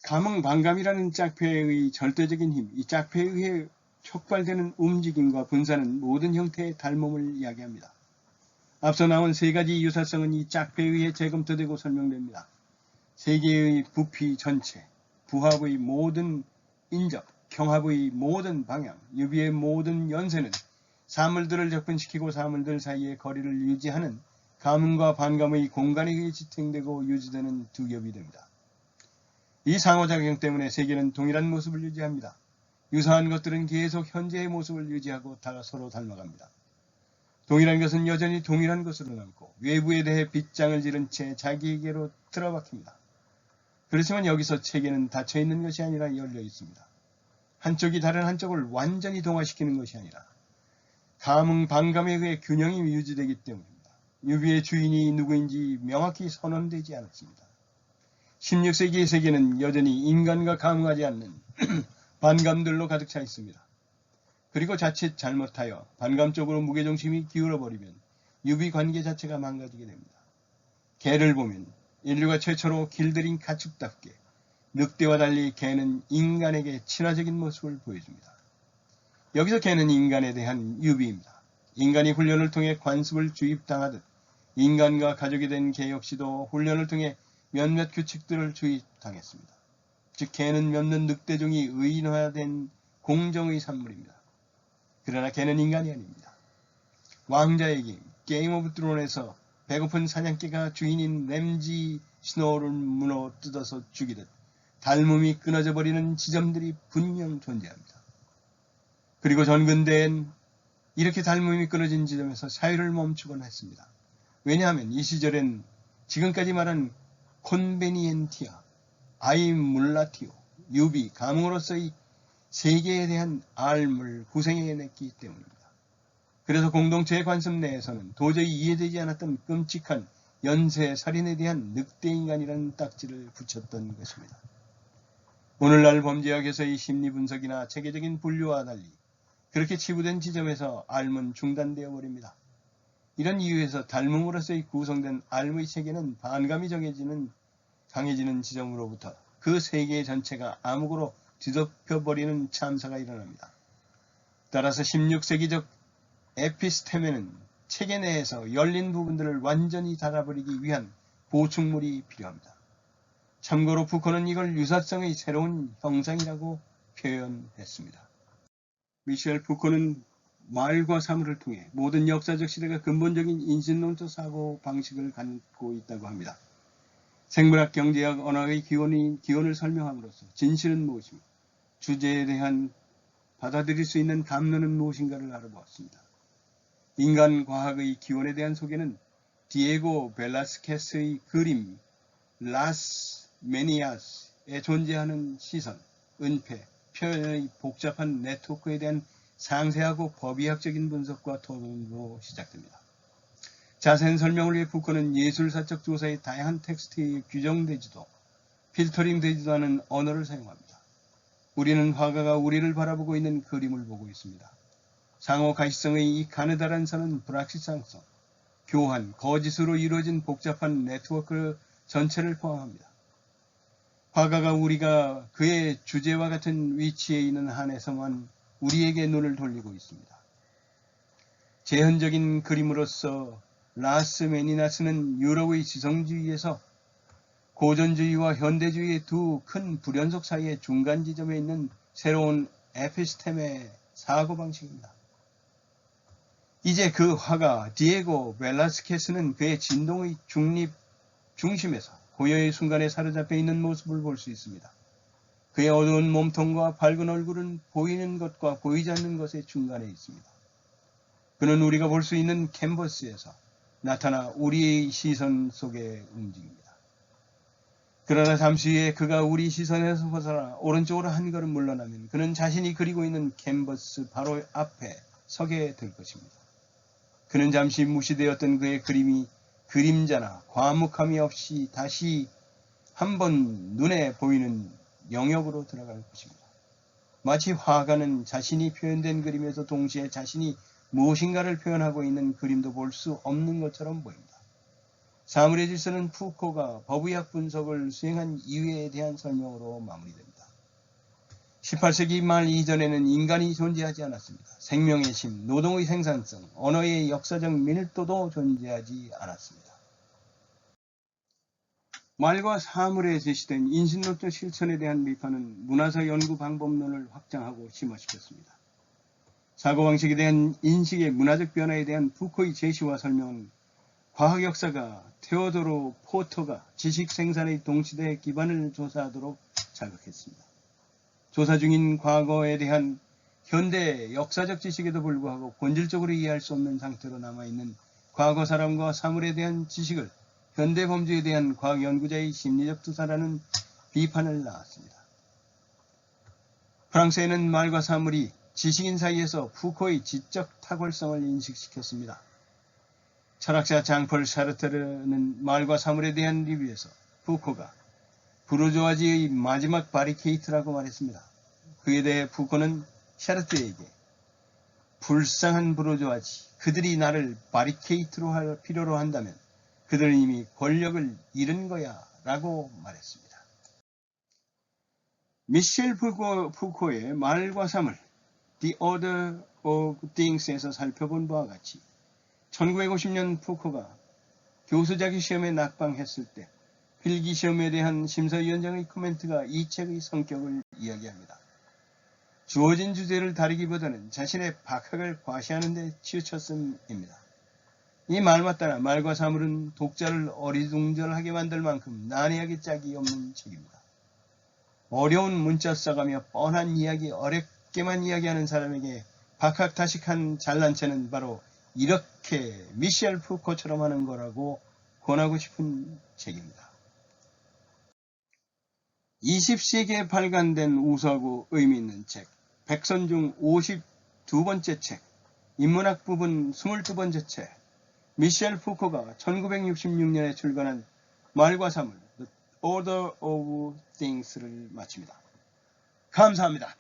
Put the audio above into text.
감흥반감이라는 짝패의 절대적인 힘, 이 짝패에 의해 촉발되는 움직임과 분산은 모든 형태의 닮음을 이야기합니다. 앞서 나온 세 가지 유사성은 이 짝패에 의해 재검토되고 설명됩니다. 세계의 부피 전체, 부합의 모든 인접, 경합의 모든 방향, 유비의 모든 연세는 사물들을 접근시키고 사물들 사이의 거리를 유지하는 감흥과 반감의 공간에 의해 지탱되고 유지되는 두 겹이 됩니다. 이 상호작용 때문에 세계는 동일한 모습을 유지합니다. 유사한 것들은 계속 현재의 모습을 유지하고 서로 닮아갑니다. 동일한 것은 여전히 동일한 것으로 남고 외부에 대해 빗장을 지른 채 자기에게로 틀어박힙니다. 그렇지만 여기서 체계는 닫혀있는 것이 아니라 열려 있습니다. 한쪽이 다른 한쪽을 완전히 동화시키는 것이 아니라 감흥, 반감에 의해 균형이 유지되기 때문입니다. 유비의 주인이 누구인지 명확히 선언되지 않았습니다. 16세기의 세계는 여전히 인간과 감흥하지 않는 반감들로 가득 차 있습니다. 그리고 자칫 잘못하여 반감 쪽으로 무게중심이 기울어버리면 유비 관계 자체가 망가지게 됩니다. 개를 보면 인류가 최초로 길들인 가축답게 늑대와 달리 개는 인간에게 친화적인 모습을 보여줍니다. 여기서 개는 인간에 대한 유비입니다. 인간이 훈련을 통해 관습을 주입당하듯 인간과 가족이 된 개 역시도 훈련을 통해 몇몇 규칙들을 주입당했습니다. 즉 개는 몇몇 늑대종이 의인화된 공정의 산물입니다. 그러나 개는 인간이 아닙니다. 왕자의 게임 오브 드론에서 배고픈 사냥개가 주인인 램지 스노우를 문어 뜯어서 죽이듯 닮음이 끊어져 버리는 지점들이 분명 존재합니다. 그리고 전근대엔 이렇게 닮음이 끊어진 지점에서 사유를 멈추곤 했습니다. 왜냐하면 이 시절엔 지금까지 말한 콘베니엔티아, 아이물라티오, 유비, 감흥으로서의 세계에 대한 알을 구생해냈기 때문입니다. 그래서 공동체의 관습 내에서는 도저히 이해되지 않았던 끔찍한 연쇄 살인에 대한 늑대인간이라는 딱지를 붙였던 것입니다. 오늘날 범죄학에서의 심리분석이나 체계적인 분류와 달리 그렇게 치부된 지점에서 알은 중단되어 버립니다. 이런 이유에서 닮음으로서의 구성된 알의 체계는 반감이 강해지는 지점으로부터 그 세계 전체가 암흑으로 뒤덮여버리는 참사가 일어납니다. 따라서 16세기적 에피스테메는 체계 내에서 열린 부분들을 완전히 닫아버리기 위한 보충물이 필요합니다. 참고로 푸코는 이걸 유사성의 새로운 형상이라고 표현했습니다. 미셸 푸코는 말과 사물을 통해 모든 역사적 시대가 근본적인 인신론적 사고 방식을 갖고 있다고 합니다. 생물학, 경제학, 언어의 기원을 설명함으로써 진실은 무엇이며 주제에 대한 받아들일 수 있는 감론은 무엇인가를 알아보았습니다. 인간 과학의 기원에 대한 소개는 디에고 벨라스케스의 그림 라스 메니아스에 존재하는 시선, 은폐, 표현의 복잡한 네트워크에 대한 상세하고 법의학적인 분석과 토론으로 시작됩니다. 자세한 설명을 위해 푸코는 예술사적 조사의 다양한 텍스트에 규정되지도 필터링 되지도 않은 언어를 사용합니다. 우리는 화가가 우리를 바라보고 있는 그림을 보고 있습니다. 상호 가시성의 이 가느다란 선은 불확실성성, 교환, 거짓으로 이루어진 복잡한 네트워크 전체를 포함합니다. 화가가 우리가 그의 주제와 같은 위치에 있는 한에서만 우리에게 눈을 돌리고 있습니다. 재현적인 그림으로서 라스 메니나스는 유럽의 지성주의에서 고전주의와 현대주의의 두 큰 불연속 사이의 중간 지점에 있는 새로운 에피스템의 사고방식입니다. 이제 그 화가 디에고 벨라스케스는 그의 진동의 중심에서 고요의 순간에 사로잡혀 있는 모습을 볼 수 있습니다. 그의 어두운 몸통과 밝은 얼굴은 보이는 것과 보이지 않는 것의 중간에 있습니다. 그는 우리가 볼 수 있는 캔버스에서 나타나 우리의 시선 속에 움직입니다. 그러나 잠시 후에 그가 우리 시선에서 벗어나 오른쪽으로 한 걸음 물러나면 그는 자신이 그리고 있는 캔버스 바로 앞에 서게 될 것입니다. 그는 잠시 무시되었던 그의 그림이 그림자나 과묵함이 없이 다시 한번 눈에 보이는 영역으로 들어갈 것입니다. 마치 화가는 자신이 표현된 그림에서 동시에 자신이 무엇인가를 표현하고 있는 그림도 볼 수 없는 것처럼 보입니다. 사물의 질서는 푸코가 법의학 분석을 수행한 이유에 대한 설명으로 마무리됩니다. 18세기 말 이전에는 인간이 존재하지 않았습니다. 생명의 심, 노동의 생산성, 언어의 역사적 밀도도 존재하지 않았습니다. 말과 사물에 제시된 인신론적 실천에 대한 비판은 문화사 연구 방법론을 확장하고 심화시켰습니다. 사고방식에 대한 인식의 문화적 변화에 대한 푸코의 제시와 설명은 과학 역사가 테오도로 포터가 지식 생산의 동시대 기반을 조사하도록 자극했습니다. 조사 중인 과거에 대한 현대의 역사적 지식에도 불구하고 본질적으로 이해할 수 없는 상태로 남아있는 과거 사람과 사물에 대한 지식을 현대 범죄에 대한 과학 연구자의 심리적 투사라는 비판을 낳았습니다. 프랑스에는 말과 사물이 지식인 사이에서 푸코의 지적 탁월성을 인식시켰습니다. 철학자 장폴 샤르트르는 말과 사물에 대한 리뷰에서 푸코가 부르주아지의 마지막 바리케이트라고 말했습니다. 그에 대해 푸코는 샤르트르에게 불쌍한 부르주아지, 그들이 나를 바리케이트로 할 필요로 한다면 그들은 이미 권력을 잃은 거야 라고 말했습니다. 미셸 푸코의 말과 사물, The Order of Things에서 살펴본 바와 같이 1950년 푸코가 교수자기 시험에 낙방했을 때 필기시험에 대한 심사위원장의 코멘트가 이 책의 성격을 이야기합니다. 주어진 주제를 다루기보다는 자신의 박학을 과시하는 데 치우쳤음입니다. 이 말만 따라 말과 사물은 독자를 어리둥절하게 만들 만큼 난해하게 짝이 없는 책입니다. 어려운 문자 써가며 뻔한 이야기, 어렵게만 이야기하는 사람에게 박학다식한 잘난 체는 바로 이렇게 미셸 푸코처럼 하는 거라고 권하고 싶은 책입니다. 20세기에 발간된 우수하고 의미 있는 책, 백선 중 52번째 책, 인문학 부분 22번째 책, 미셸 푸코가 1966년에 출간한 말과 사물, The Order of Things를 마칩니다. 감사합니다.